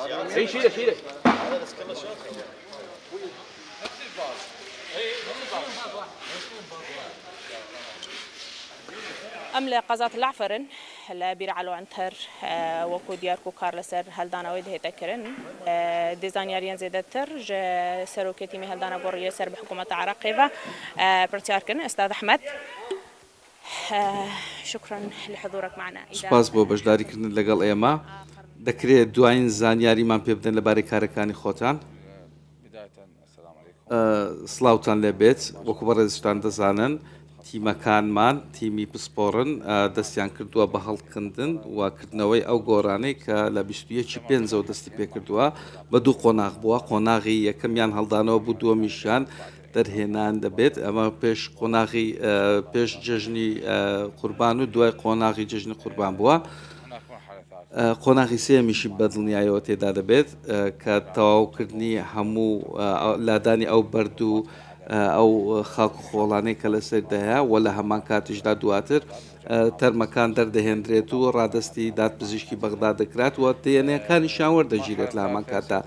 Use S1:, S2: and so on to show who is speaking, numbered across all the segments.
S1: اي شيله شيله.
S2: أملا قزات العفرن لا بيرعلو عنتر وكو دياركو كارلسر هلدانا ويد هيتكرن ديزاينيرين زيدتر سروكتي مي هلدانا بوريه سر بحكومة عراقبة برتياركن أستاذ أحمد. شكرا لحضورك معنا.
S3: سپاس بۆ بەشداریکردن لەگەڵ ئێمە. دەکرێت دوایین زانیاریمان پێ بدەن لەبارەی کارەکانی خۆتان. سڵاوتان لێبێت وەکو بەڕێزتان دەزانن تیمەکانمان تیمی پسپۆڕن دەستیان کردووە بە هەڵکردن وکردنەوەی ئەو گۆڕانەی کە لە 21 پێنجەوە دەستی پێ کردووە بە دوو قۆناغ بووە. قۆناغی یەکەمیان هەڵدانەوە بوو دووەمیشیان دەرهێنان دەبێت. ئەمە پێش قۆناغی پێش جژنی قوربان و دوای قۆناغی جژنی قوربان بووە. قۆناغی سێمیشی بەدڵنیایەوە تێدا دەبێت کە تەواوکردنی هەموو لادانی ئەو بەرد و ئەو خاک و خۆڵانەی کە لەسەر دەهەیە و لە هەمان کاتیشدا دواتر تەرمەکان دەردەهێنرێت و ڕادستی دادپزیشکی بەغدا دەکرات و دێنەکانی شاوەر دەگیرێت لە هەمان کاتدا.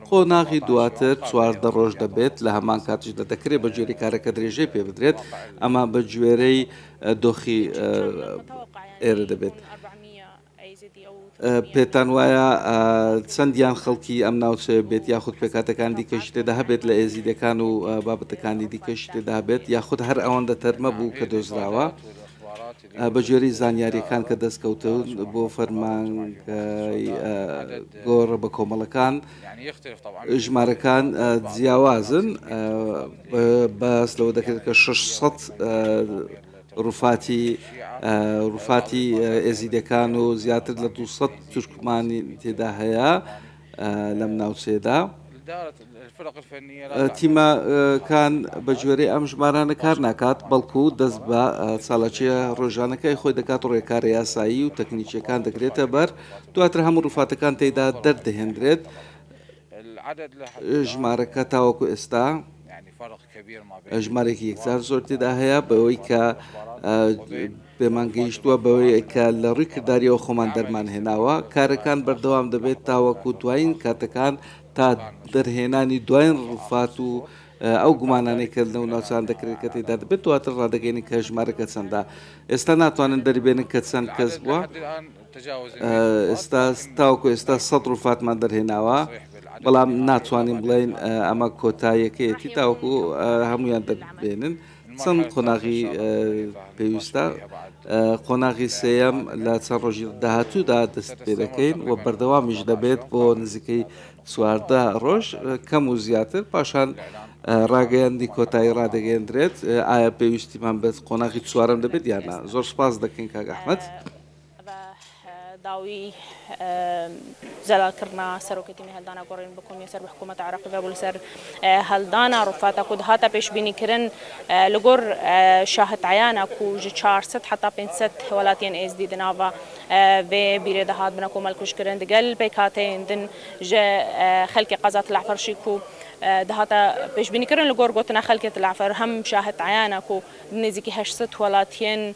S3: قۆناغی دواتر 14 ڕۆژ دەبێت لە هەمان کاتیشدا دەکرێت بە جێری کارەکە درێژەی پێ بدرێت. ئەمە بە گوێرەی دۆخی ئێرە دەبێت. پێتان وایە چەندیان خەڵکی ئەم ناوچەیە بێت یاخود پێکاتەکان دیکەش تێدا هەبێت لە ئێزیدەکان و بابەتەکانی دیکەش تێدا هەبێت یاخود هەر ئەوەندە تەرمە بوو کە دۆزراوە بە جۆری زانیاریەکان کە دەستکەوتون بۆ فەرمانگای گۆڕە بە کۆمەڵەکان ژمارەکان جیاوازن. باس لەوە دەکرێت کە 600 ڕووفاتی ئێزیدەکان و زیاتر لە 200 تورکمانی تێدا هەیە لەم ناوچێدا. تیمەکان بە جوێرەی ئەم ژمارانە کار ناکات بەڵکو دەست بە چالاکیە ڕۆژانەکەی خۆی دەکات ڕێکارە یاسایی و تەکنیکیەکان دەگرێتە بەر دواتر هەموو ڕووفاتەکان تێدا دەردەهێنرێت. ژمارەکە تاوەکو ئێستا ژمارێکی یەکجار زۆر تێدا هەیە بەوەی کە پێمانگەیشتووە بەوەی کە لە ڕووی کردداریەوە خۆمان دەرمان هێناوە. کارەکان بەردەوام دەبێت تاوەکو دوایین کاتەکان تا دەرهێنانی دوایین ڕووفات و ئەو گومانانەی کە لەو ناوچان دەکرێت کە تێدا دەبێت دواتر ڕادەگەینی کە ژمارەکە چەندە. ئێستا ناتوانن دەریبێنن کە چەند کەس بووە. ئێستا تاوەکو ئێستا 100 ڕووفاتمان دەرهێناوە بەڵام ناتوانین بڵین ئەمە کۆتاییەکەیەتی تاوەکو هەمویان دەبێنن. چەند قۆناغی پێویستە. قۆناغی سێەم لە چەند ڕۆژی داهاتوودا دەست پێ دەکەین و بەردەوامیش دەبێت بۆ نزیکەی 14 ڕۆژ کەم و زیاتر پاشان ڕاگەیاندی کۆتایی ڕادەگەیەندرێت. ئایا پێویستیمان بێت قۆناغی چوارەم دەبێت یانە؟ زۆر سپاس دەکەین کاک ئەحمەد.
S2: داوي زلالكرنا سروكتي من هلدانا قرين بكم يسر بحكومة عراقبة بولسر هلدانا رفاتا كود هاتا بيش بيني كرن لقور شاهد عيانا كو جي 400 حتى 500 ولاتين از دي دنافا في بيريد هاد بناكو مالكوش كرن دقل بيكاتين دن جا خلقي قزات العفرشي كو دهاتا بيش بيني كرن لقور قوتنا خلقة العفر هم شاهد عيانا كو بنزيكي 800 ولاتين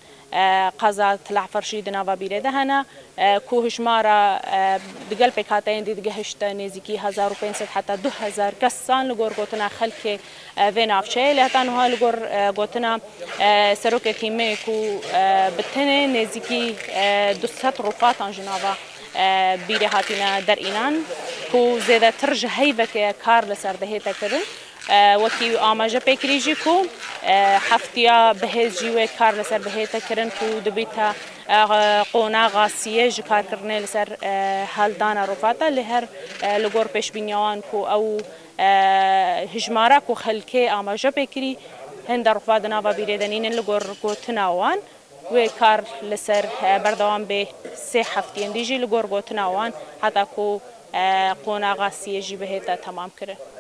S2: قزات العفرشي دنافا بيريد هنا كو هشمارا دقل بيكاتين دي دقهشت نزيكي 1500 حتى 2000 كسان لقور قوتنا خلقي فين عفشي لهتانوها لقور قوتنا سروكتي ميكو بتنه نزيكي 200 رفاتان جنافا بیره هاتینا در اینان کو زیاده ترج هیبک کار لسر دهیتا کردن وکی آماجه پیکریجی کو هفتیا بهجی و کار لسر دهیتا کردن کو دبیتا قونا غاسیه جکار کردن لسر هالدانا رفاتا لهر لگور پیش بینیوان کو او هجمارا کو خلکه آماجه پیکری هند رفادنا و بیردنین لگور کو تناوان و کار لسر بردوام به 3 هفتین دیجی لگور گوتناوان حتی کو قونا غاسیه جی بهتا تمام کرد.